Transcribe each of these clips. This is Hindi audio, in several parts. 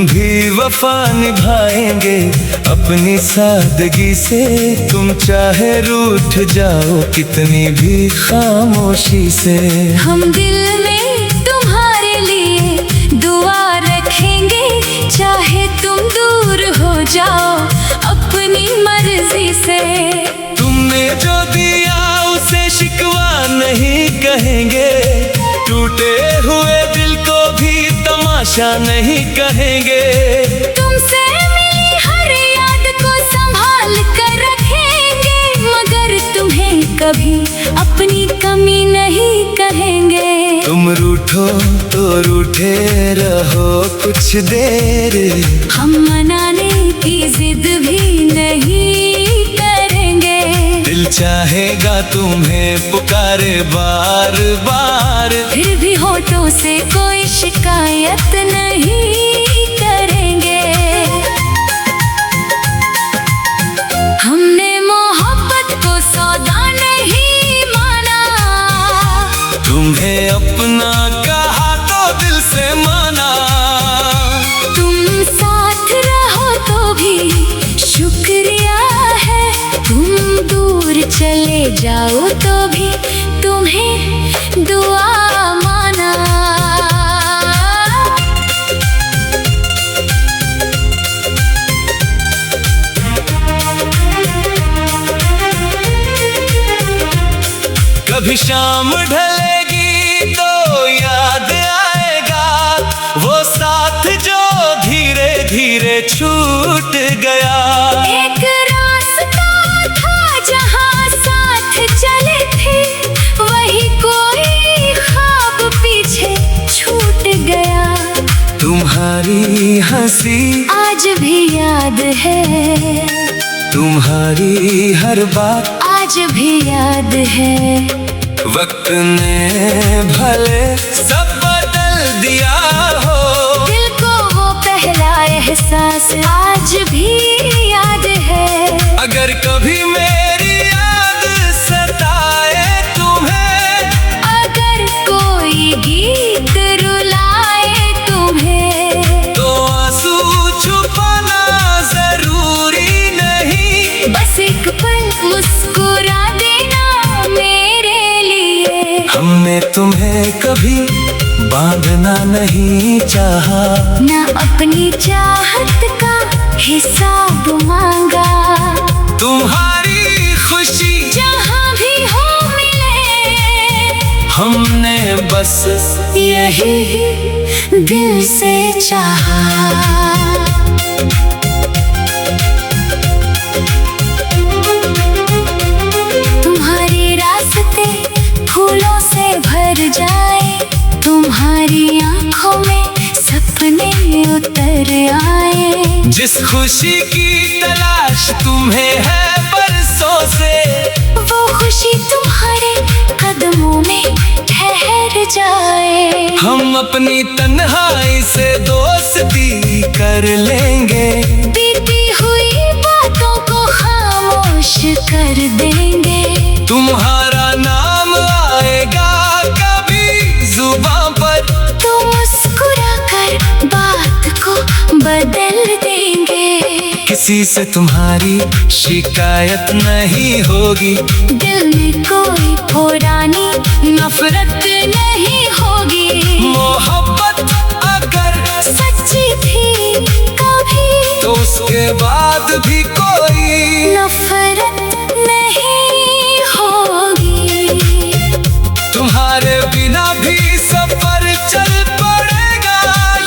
भी वफा निभाएंगे अपनी सादगी से। तुम चाहे रूठ जाओ कितनी भी खामोशी से। हम दिल में तुम्हारे लिए दुआ रखेंगे, चाहे तुम दूर हो जाओ अपनी मर्जी से। तुमने जो दिया उसे शिकवा नहीं कहेंगे, टूटे हुए दिल को भी तमाशा नहीं कहेंगे। तुमसे मिली हर याद को संभाल कर रखेंगे, मगर तुम्हें कभी अपनी कमी नहीं कहेंगे। तुम रूठो तो रूठे रहो कुछ देर, हम मनाने की जिद भी नहीं करेंगे। दिल चाहेगा तुम्हें पुकारे बार बार, फिर भी होठों से कोई शिकायत नहीं करेंगे। हमने मोहब्बत को सौदा नहीं माना, तुम्हें अपना कहा तो दिल से माना। तुम साथ रहो तो भी शुक्रिया है, तुम दूर चले जाओ तो भी तुम्हें दुआ माना। कभी शाम ढलेगी तो याद आएगा वो साथ जो धीरे धीरे छूट गया। एक रास्ता था जहाँ साथ चले थे, वही कोई ख्वाब पीछे छूट गया। तुम्हारी हंसी आज भी याद है, तुम्हारी हर बात आज भी याद है। वक्त ने भले सब बदल दिया हो, दिल को वो पहला एहसास आज भी याद है। अगर कभी मेरी याद सताए तुम्हें, अगर कोई गीत रुलाए तुम्हें, तो आंसू छुपाना जरूरी नहीं। बस एक पल मुस्कुरा देना मेरे लिए। हमने तुम्हें कभी बांधना नहीं चाहा, ना अपनी चाहत का हिसाब मांगा। तुम्हारी खुशी जहाँ भी हो मिले, हमने बस यही दिल से चाहा। तुम्हारे रास्ते फूलों से भर जाए, तुम्हारी आंखों में सपने उतर आए। जिस खुशी की तलाश तुम्हें है बरसों से, वो खुशी तुम्हारे कदमों में ठहर जाए। हम अपनी तन्हाई से दोस्ती कर लेंगे, बीती हुई बातों को खामोश कर देंगे। तुम्हारा नाम आएगा कभी जुबां पर, तो मुस्कुरा कर बात को बदल देंगे। किसी से तुम्हारी शिकायत नहीं होगी, दिल में कोई पुरानी नफरत नहीं होगी। मोहब्बत अगर सच्ची थी कभी, तो उसके बाद भी कोई नफरत नहीं होगी। तुम्हारे बिना भी सफर चल पड़ेगा,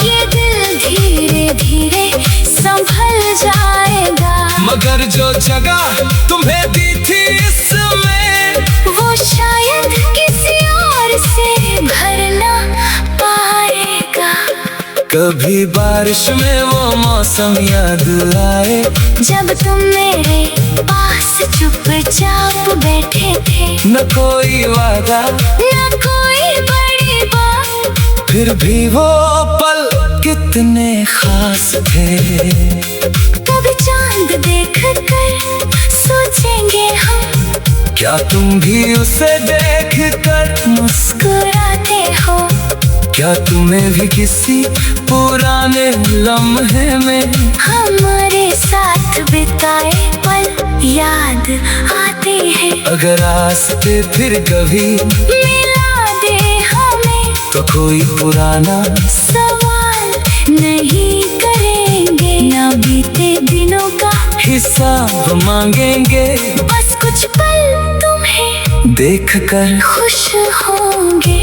ये दिल धीरे धीरे संभल जाएगा। मगर जो जगह तुम्हें दी थी इसमें, वो शायद किसी और से भर ना पाएगा। कभी बारिश में वो मौसम याद आए, जब तुम मेरे पास चुपचाप बैठे थे, न कोई वादा न कोई बड़ी बात, फिर भी वो पल कितने खास थे। कभी चांद देख कर सोचेंगे हम, क्या तुम भी उसे देख कर मुस्कुराते हो। क्या तुम्हें भी किसी पुराने लम्हे में हमारे साथ बिताए पल याद आते हैं? अगर रास्ते फिर कभी मिला दे हमें तो कोई पुराना सवाल नहीं करेंगे, ना बीते दिनों का हिसाब मांगेंगे। बस कुछ पल तुम्हें देखकर खुश होंगे।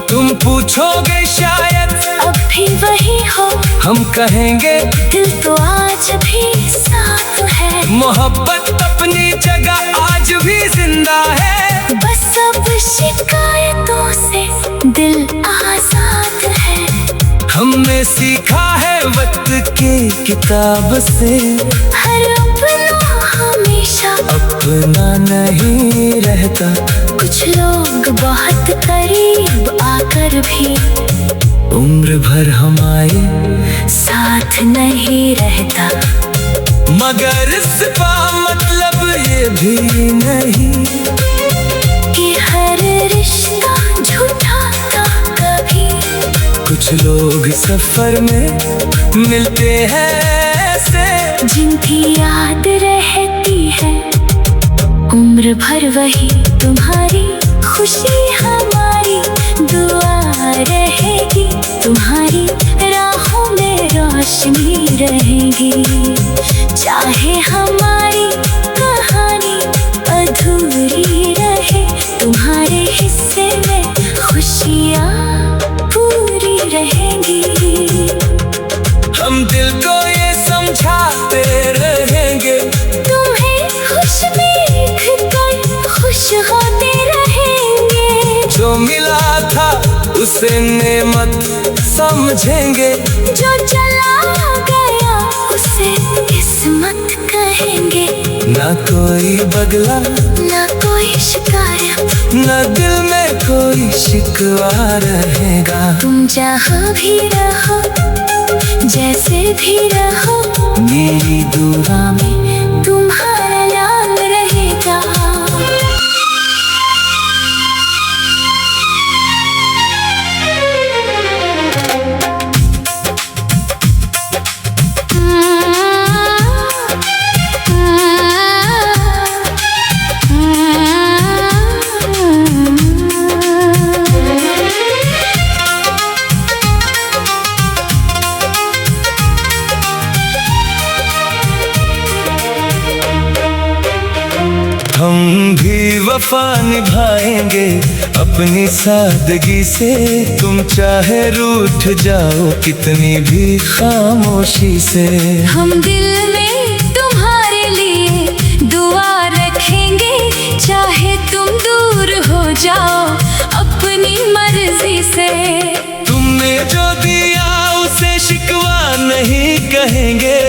तुम पूछोगे शायद अब भी वही हो, हम कहेंगे दिल तो आज भी साथ है। मोहब्बत अपनी जगह आज भी जिंदा है। बस अब शिकायतों से दिल आजाद है। हमने सीखा है वक्त की किताब से, हर अपना हमेशा अपना नहीं रहता। कुछ लोग बहुत करीब आकर भी उम्र भर हमारे साथ नहीं रहता। मगर इसका मतलब ये भी नहीं कि हर रिश्ता झूठा था कभी। कुछ लोग सफर में मिलते हैं ऐसे, जिनकी याद रहती है उम्र भर। वही तुम्हारी खुशी हमारी दुआ रहेगी, तुम्हारी राहों में रोशनी रहेगी। चाहे हमारी कहानी अधूरी रहे, तुम्हारे हिस्से में खुशियाँ पूरी रहेंगी। हम दिल को ये समझाते रहेंगे, तुम्हें खुश देख कर खुश होते रहेंगे। जो मिला था उसे नेमत समझेंगे, जो चला गया उसे किस्मत कहेंगे। ना कोई बदला ना कोई शिकायत, ना दिल में कोई शिकवा रहेगा। तुम जहाँ भी रहो जैसे भी रहो, मेरी दुआ में तुम्हारा नाम रहेगा। हम भी वफा निभाएंगे अपनी सादगी से। तुम चाहे रूठ जाओ कितनी भी खामोशी से, हम दिल में तुम्हारे लिए दुआ रखेंगे। चाहे तुम दूर हो जाओ अपनी मर्जी से, तुमने जो दिया उसे शिकवा नहीं कहेंगे।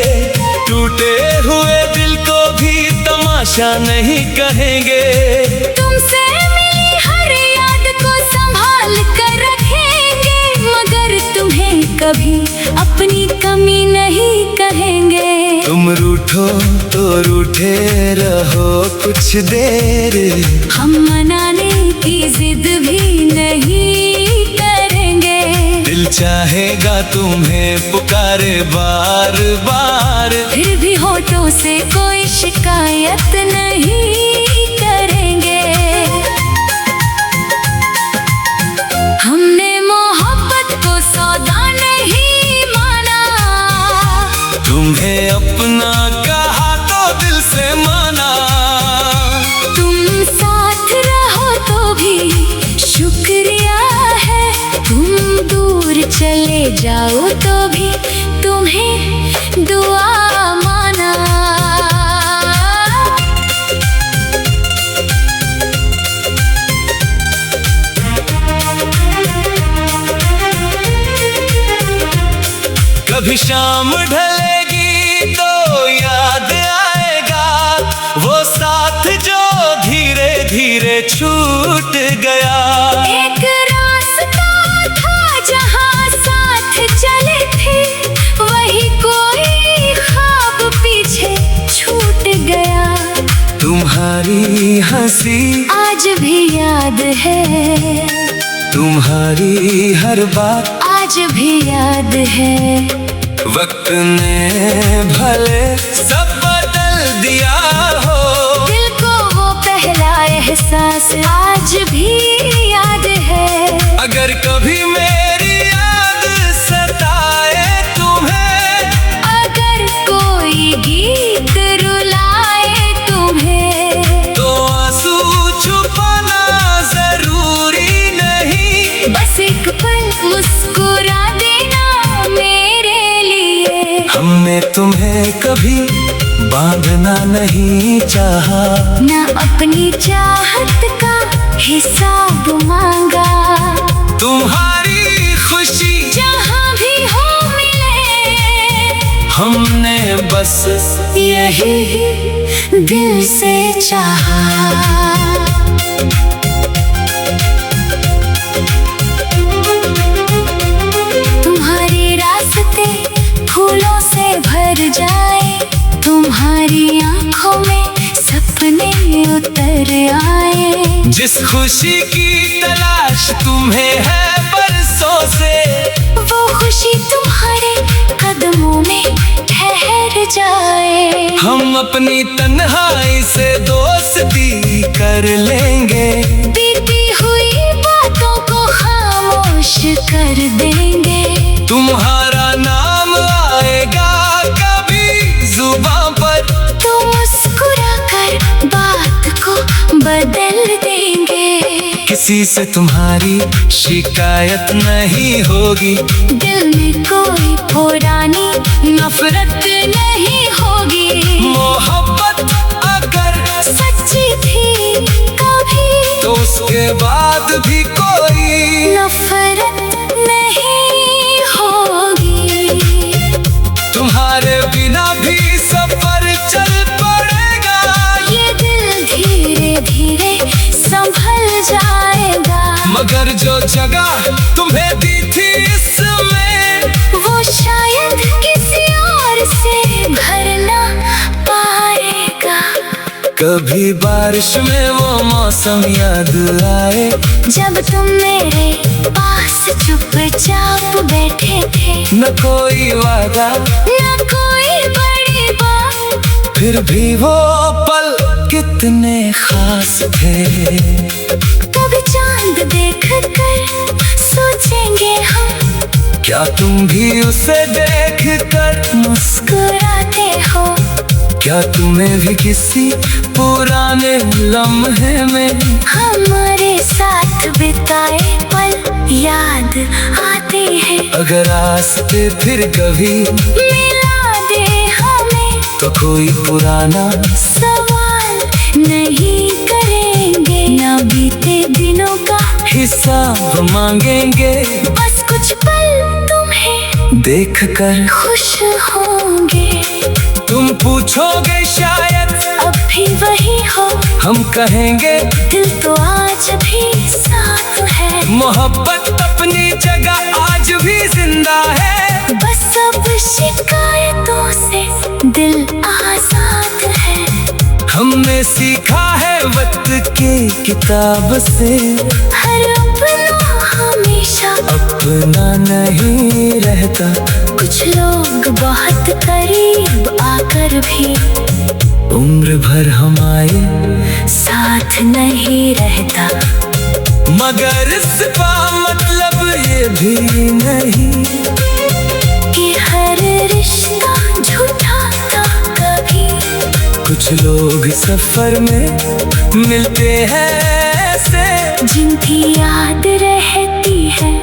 टूटे हुए दिल को भी तमाशा नहीं कहेंगे। तुमसे मिली हर याद को संभाल कर रखेंगे, मगर तुम्हें कभी अपनी कमी नहीं कहेंगे। तुम रूठो तो रूठे रहो कुछ देर, हम मनाने की जिद भी नहीं करेंगे। दिल चाहेगा तुम्हें पुकारे बार बार, फिर भी होठों से कोई शिकायत नहीं करेंगे। हमने मोहब्बत को सौदा नहीं माना, तुम्हें अपना कहा तो दिल से माना। तुम साथ रहो तो भी शुक्रिया है, तुम दूर चले जाओ तो भी तुम्हें दुआ माना। कभी शाम ढलेगी तो याद आएगा वो साथ जो धीरे धीरे छूट गया। एक रास्ता था जहाँ साथ चले थे, वही कोई ख्वाब पीछे छूट गया। तुम्हारी हंसी आज भी याद है, तुम्हारी तुम्हारी हर बात आज भी याद है। वक्त ने भले सब बदल दिया हो, दिल को वो पहला एहसास आज भी याद है। अगर कभी मेरी याद सताए तुम्हें, अगर कोई गीत रुलाए तुम्हें, तो आंसू छुपाना जरूरी नहीं। बस एक पल मुस्कुरा देना मेरे लिए। हमने तुम्हें कभी बांधना नहीं चाहा, ना अपनी चाहत का हिसाब मांगा। तुम्हारी खुशी जहाँ भी हो मिले, हमने बस यही दिल से चाहा। तुम्हारे रास्ते फूलों से भर जाए, तुम्हारी आंखों में सपने उतर आए। जिस खुशी की तलाश तुम्हें है बरसों से, वो खुशी तुम्हारे कदमों में ठहर जाए। हम अपनी तन्हाई से दोस्ती कर लेंगे, बीती हुई बातों को खामोश कर देंगे। तुम्हारा नाम आएगा कभी जुबां पर, तो मुस्कुरा कर बात को बदल देंगे। किसी से तुम्हारी शिकायत नहीं होगी, दिल में कोई पुरानी नफरत नहीं होगी। मोहब्बत अगर सच्ची थी कभी, तो उसके बाद भी कोई नफरत नहीं होगी। तुम्हारे बिना भी सफर चल पड़ेगा, ये दिल धीरे धीरे संभल जाएगा। मगर जो जगह तुम्हें दी थी इसमें, वो शायद किसी और से भरना पाएगा। कभी बारिश में वो मौसम याद आए, जब तुम मेरे पास चुपचाप बैठे थे, न कोई वादा न कोई बड़ी बात, फिर भी वो पल कितने खास थे। कभी चांद देख कर सोचेंगे हम, क्या तुम भी उसे देख कर मुस्कुराते हो? क्या तुम्हें भी किसी पुराने लम्हे में हमारे साथ बिताए पल याद आते हैं? अगर रास्ते फिर कभी मिला दे हमें, तो कोई पुराना सवाल नहीं करेंगे। ना बीते दिनों का हिसाब मांगेंगे, बस कुछ पल तुम्हें देख कर खुश होंगे। तुम पूछोगे शायद अब भी वही हो, हम कहेंगे दिल तो आज भी साथ है। मोहब्बत अपनी जगह आज भी जिंदा है, बस सब शिकायतों से दिल आजाद है। हमने सीखा है वक्त की किताब से, हर अपना हमेशा अपना नहीं रहता। कुछ लोग बहुत करीब आकर भी उम्र भर हमारे साथ नहीं रहता। मगर इसका मतलब ये भी नहीं कि हर रिश्ता झूठा था कभी। कुछ लोग सफर में मिलते हैं ऐसे, जिनकी याद रहती है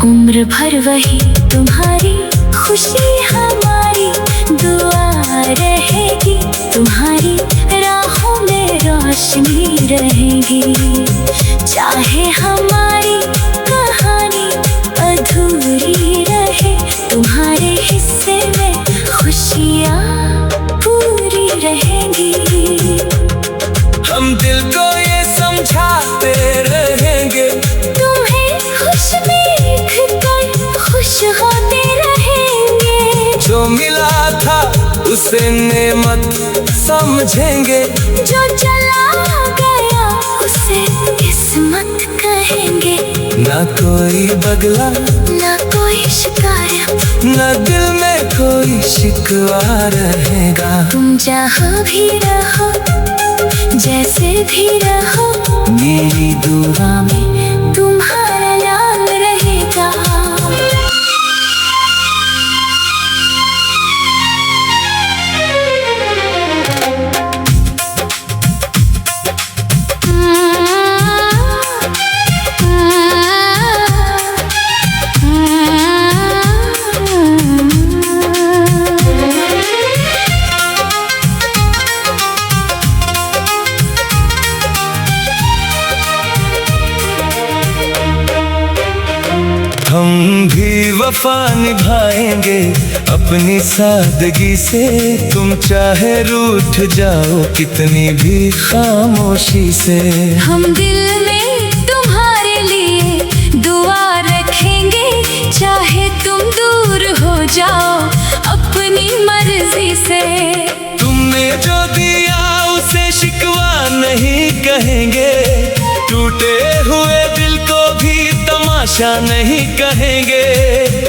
उम्र भर। वही तुम्हारी खुशी हमारी दुआ रहेगी, तुम्हारी राहों में रोशनी रहेगी। चाहे हमारी कहानी अधूरी रहे, तुम्हारे हिस्से में खुशियाँ पूरी रहेंगी। हम दिल को ये समझाते रहेंगे, तुम्हें खुश देख कर खुश होते रहेंगे। जो मिला था उसे नेमत समझेंगे, जो चला गया उसे किस्मत कहेंगे। ना कोई बदला ना कोई शिकायत, ना दिल में कोई शिकवा रहेगा। तुम जहाँ भी रहो जैसे भी रहो, मेरी दुआ में तुम्हारा नाम रहेगा। हम भी वफा निभाएंगे अपनी सादगी से। तुम चाहे रूठ जाओ कितनी भी खामोशी से। हम दिल में तुम्हारे लिए दुआ रखेंगे, चाहे तुम दूर हो जाओ अपनी मर्जी से। तुमने जो दिया उसे शिकवा नहीं कहेंगे, टूटे हुए दिल को भी तमाशा नहीं कहेंगे।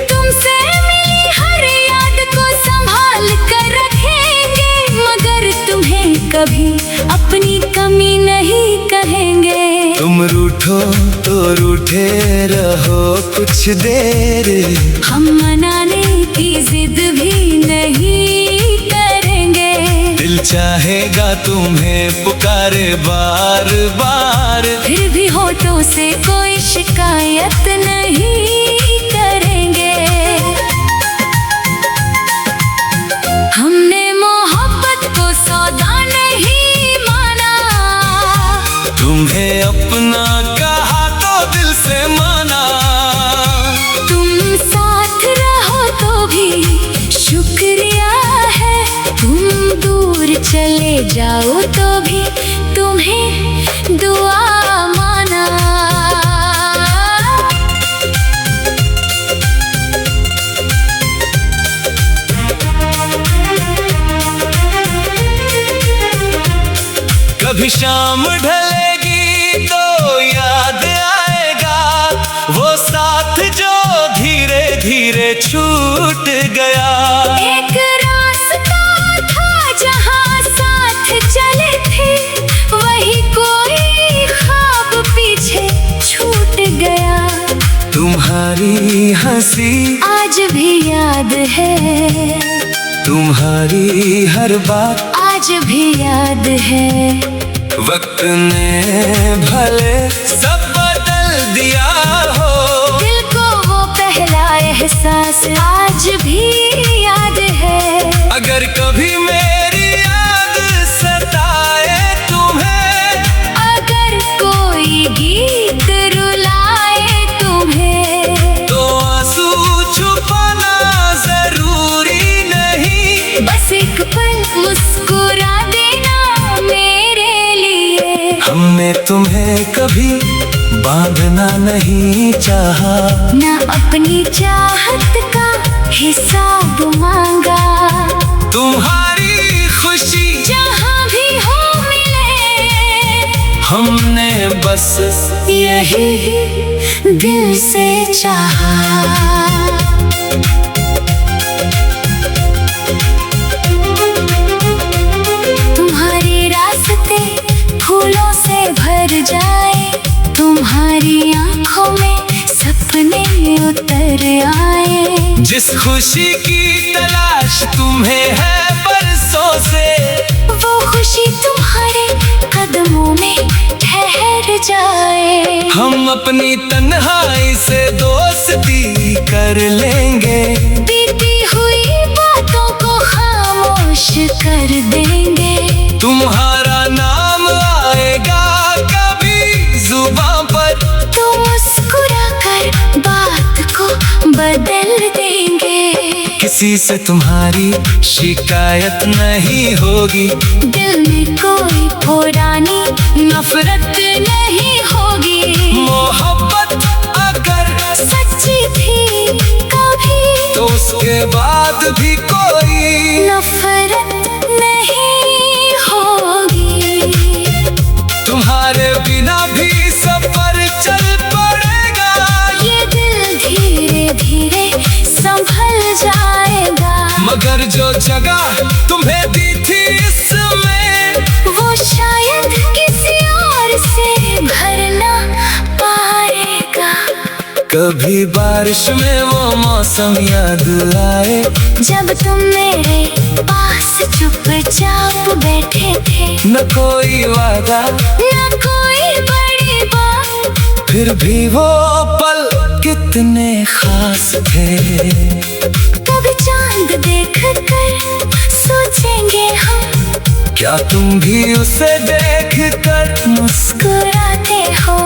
तुमसे मिली हर याद को संभाल कर रखेंगे, मगर तुम्हें कभी अपनी कमी नहीं कहेंगे। तुम रूठो तो रूठे रहो कुछ देर, हम मनाने की जिद भी नहीं करेंगे। दिल चाहेगा तुम्हें पुकारे बार बार, फिर भी होठों से कोई शिकायत नहीं करेंगे। हमने मोहब्बत को सौदा नहीं माना, तुम्हें अपना कहा तो दिल से माना। तुम साथ रहो तो भी शुक्रिया है, तुम दूर चले जाओ तो भी तुम्हें दुआ माना। कभी शाम ढलेगी तो याद आएगा वो साथ जो धीरे धीरे छूट गया। एक रास्ता था जहाँ साथ चले थे, वही कोई ख्वाब पीछे छूट गया। तुम्हारी हंसी आज भी याद है, तुम्हारी हर बात आज भी याद है। वक्त ने भले सब बदल दिया हो, दिल को वो पहला एहसास आज भी याद है। अगर कभी मेरी याद सताए तुम्हें, अगर कोई गीत रुलाए तुम्हें, तो आंसू छुपाना जरूरी नहीं। बस एक पल मुस्कुरा देना मेरे लिए। हमने तुम्हें कभी बांधना नहीं चाहा, ना अपनी चाहत का हिसाब मांगा। तुम्हारी खुशी जहाँ भी हो मिले, हमने बस यही दिल से चाहा। तुम्हारे रास्ते फूलों से भर जाए, तुम्हारी आंखों में सपने उतर आए। जिस खुशी की तलाश तुम्हें है बरसों से, वो खुशी तुम्हारे कदमों में ठहर जाए। हम अपनी तन्हाई से दोस्ती कर लेंगे, बीती हुई बातों को खामोश कर देंगे। तुम्हारा नाम आएगा कभी जुबां पर, तो मुस्कुरा कर बात को बदल देंगे। किसी से तुम्हारी शिकायत नहीं होगी, दिल में कोई पुरानी नफरत नहीं होगी। मोहब्बत अगर सच्ची थी कभी, तो उसके बाद भी कोई नफरत नहीं होगी। तुम्हारे बिना मगर जो जगह तुम्हें दी थी इसमें, वो शायद किसी और से भरना पाएगा। कभी बारिश में वो मौसम याद आए, जब तुम मेरे पास चुपचाप बैठे थे। न कोई वादा न कोई बड़ी बात, फिर भी वो पल कितने खास थे। कभी चांद देख कर सोचेंगे हम, क्या तुम भी उसे देख कर मुस्कुराते हो?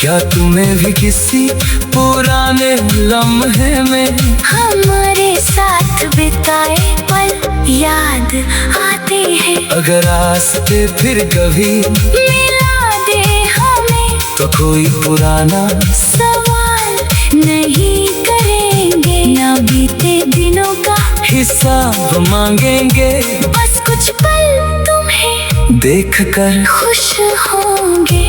क्या तुम्हें भी किसी पुराने लम्हे में हमारे साथ बिताए पल याद आते हैं? अगर रास्ते फिर कभी मिला दे हमें, तो कोई पुराना सवाल नहीं करेंगे। ना बीते दिनों का हिसाब मांगेंगे, बस कुछ पल तुम्हें देख कर खुश होंगे।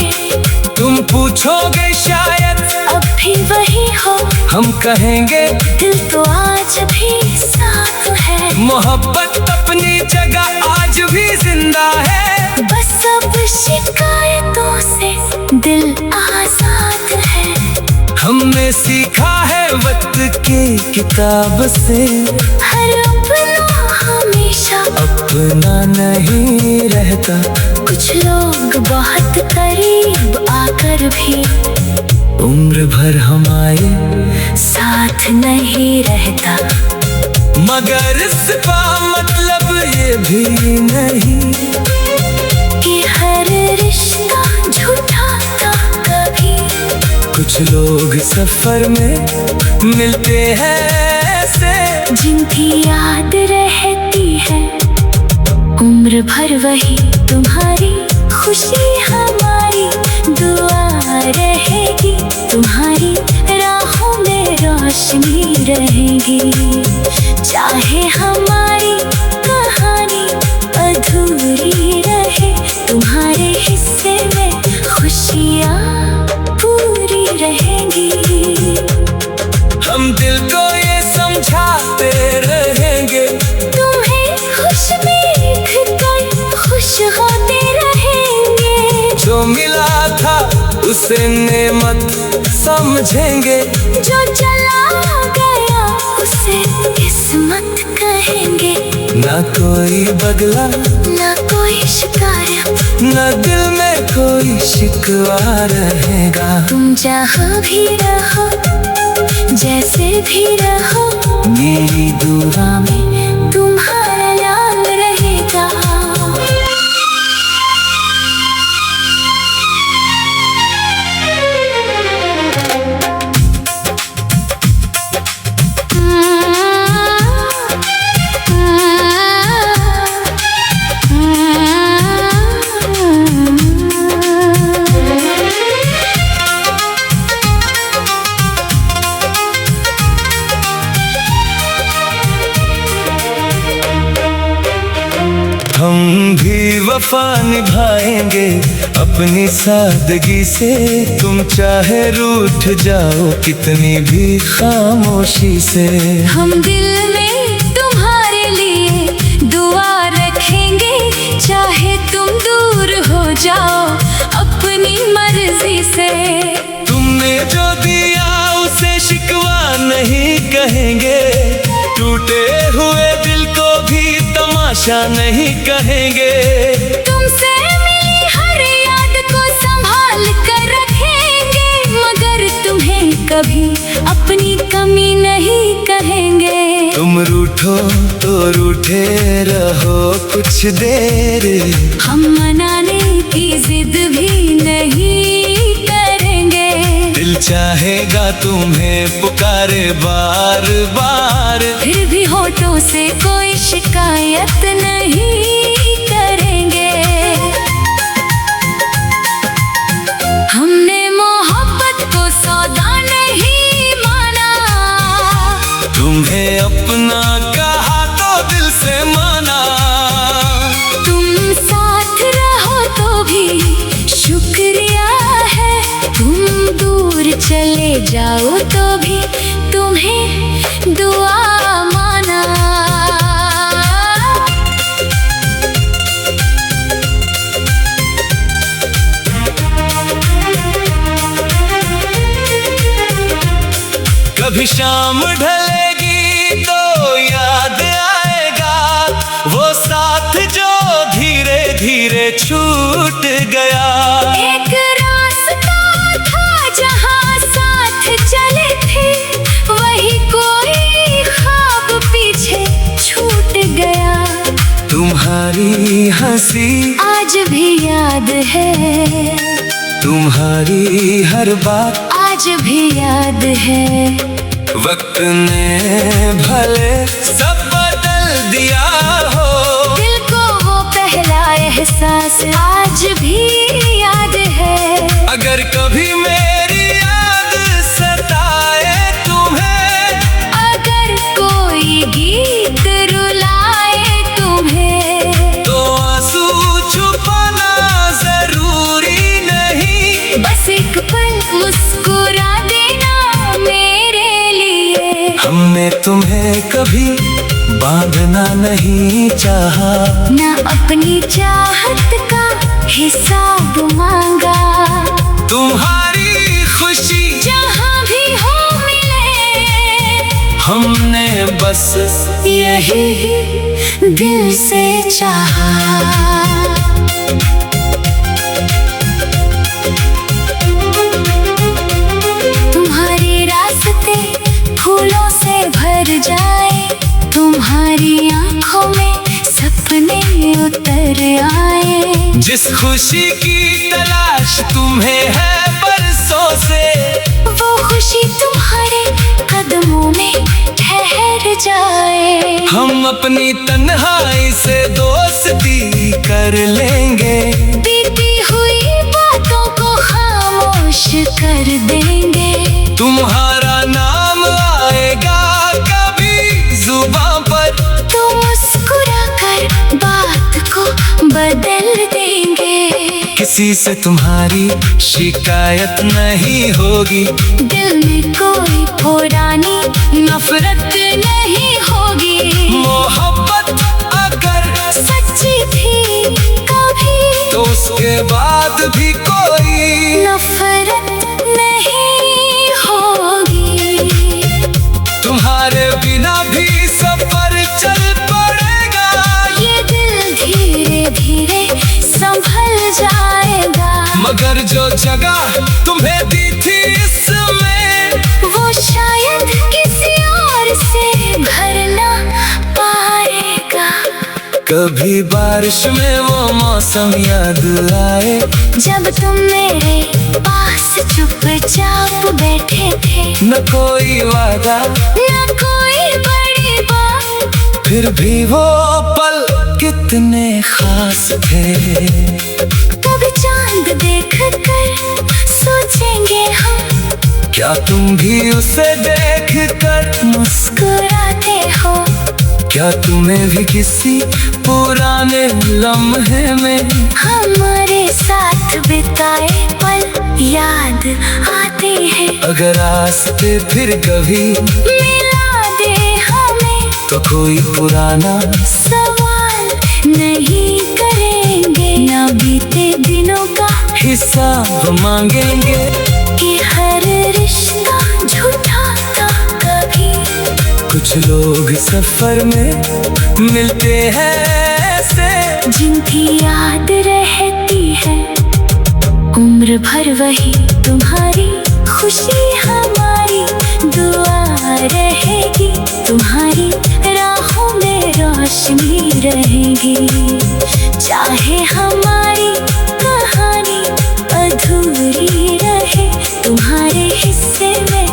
तुम पूछोगे शायद अब भी वही हो, हम कहेंगे दिल तो आज भी साथ है। मोहब्बत अपनी जगह आज भी जिंदा है, बस अब शिकायतों से दिल आजाद है। हमने सीखा है वक्त की किताब से, हर अपना हमेशा अपना नहीं रहता। कुछ लोग बहुत करीब आकर भी उम्र भर हमारे साथ नहीं रहता। मगर इसका मतलब ये भी नहीं कि हर रिश्ता झूठा था कभी। कुछ लोग सफर में मिलते हैं ऐसे, जिनकी याद रहती है उम्र भर। वही तुम्हारी खुशी हमारी दुआ रहेगी, तुम्हारी राहों में रोशनी रहेगी। चाहे हमारी कहानी अधूरी रहे, तुम्हारे हिस्से में खुशियाँ पूरी रहेंगी। हम दिल को ये समझाते रहेंगे, तुम्हें खुश देख कर खुश होते रहेंगे। जो मिला था उसे नेमत समझेंगे, जो चला गया उसे किस्मत कहेंगे। ना कोई बदला ना कोई शिकायत, ना दिल में कोई शिकवा रहेगा। तुम जहाँ भी रहो जैसे भी रहो, मेरी दुआ में तुम्हारा नाम रहेगा। हम भी वफा निभाएंगे अपनी सादगी से। तुम चाहे रूठ जाओ कितनी भी खामोशी से, हम दिल में तुम्हारे लिए दुआ रखेंगे। चाहे तुम दूर हो जाओ अपनी मर्जी से। तुमने जो दिया उसे शिकवा नहीं कहेंगे, टूटे हुए दिल को भी तमाशा नहीं कहेंगे। तुमसे मिली हर याद को संभाल कर रखेंगे, मगर तुम्हें कभी अपनी कमी नहीं कहेंगे। तुम रूठो तो रूठे रहो कुछ देर, हम मनाने की जिद भी नहीं करेंगे। दिल चाहेगा तुम्हें पुकारे बार बार, फिर भी होठों से कोई शिकायत नहीं करेंगे। हमने मोहब्बत को सौदा नहीं माना, तुम्हें अपना कहा तो दिल से माना। तुम साथ रहो तो भी शुक्रिया है, तुम दूर चले जाओ तो भी तुम्हें दुआ माना। शाम ढलेगी तो याद आएगा वो साथ जो धीरे धीरे छूट गया। एक रास्ता था जहाँ साथ चले थे, वही कोई ख्वाब पीछे छूट गया। तुम्हारी हंसी आज भी याद है, तुम्हारी हर बात आज भी याद है। वक्त ने भले सब बदल दिया हो, दिल को वो पहला एहसास आज भी याद है। अगर कभी मेरी याद सताए तुम्हें, अगर कोई गीत रुलाए तुम्हें, तो आंसू छुपाना जरूरी नहीं, बस एक पल मुस्कुरा देना मेरे लिए। हमने तुम्हें कभी बांधना नहीं चाहा, ना अपनी चाहत का हिसाब मांगा। तुम्हारी खुशी जहाँ भी हो मिले, हमने बस यही दिल से चाहा। तुम्हारे रास्ते फूलों से भर जाए, तुम्हारी आंखों में सपने उतर आए। जिस खुशी की तलाश तुम्हें है बरसों से, वो खुशी तुम्हारे कदमों में ठहर जाए। हम अपनी तन्हाई से दोस्ती कर लेंगे, बीती हुई बातों को खामोश कर देंगे। तुम्हारा नाम आएगा कभी जुबां पर, तो मुस्कुरा कर बात को बदल देंगे। किसी से तुम्हारी शिकायत नहीं होगी, दिल में कोई पुरानी नफरत नहीं होगी। मोहब्बत अगर सच्ची थी कभी, तो उसके बाद भी कोई नफरत नहीं होगी। तुम्हारे बिना भी सफर चल पड़ेगा, ये दिल धीरे धीरे संभल जाएगा। मगर जो जगह तुम्हें दी थी इसमें, वो शायद किसी और से भर ना पाएगा। कभी बारिश में वो मौसम याद आए, जब तुम मेरे पास चुपचाप बैठे थे, न कोई वादा न कोई बड़ी बात, फिर भी वो पल कितने खास थे। कभी चांद देख कर सोचेंगे हम, क्या तुम भी उसे देख कर मुस्कुराते हो? क्या तुम्हें भी किसी पुराने लम्हे में हमारे साथ बिताए पल याद आते हैं? अगर रास्ते फिर कभी मिला दे हमें, तो कोई पुराना सवाल नहीं करेंगे। ना बीते दिनों का हिसाब मांगेंगे, कि हर रिश्ता झूठा था कभी। कुछ लोग सफर में मिलते हैं ऐसे, जिनकी याद रहती है उम्र भर। वही तुम्हारी खुशी हमारी दुआ रहेगी, तुम्हारी राहों में रोशनी रहेगी। चाहे हमारी कहानी अधूरी रहे, तुम्हारे हिस्से में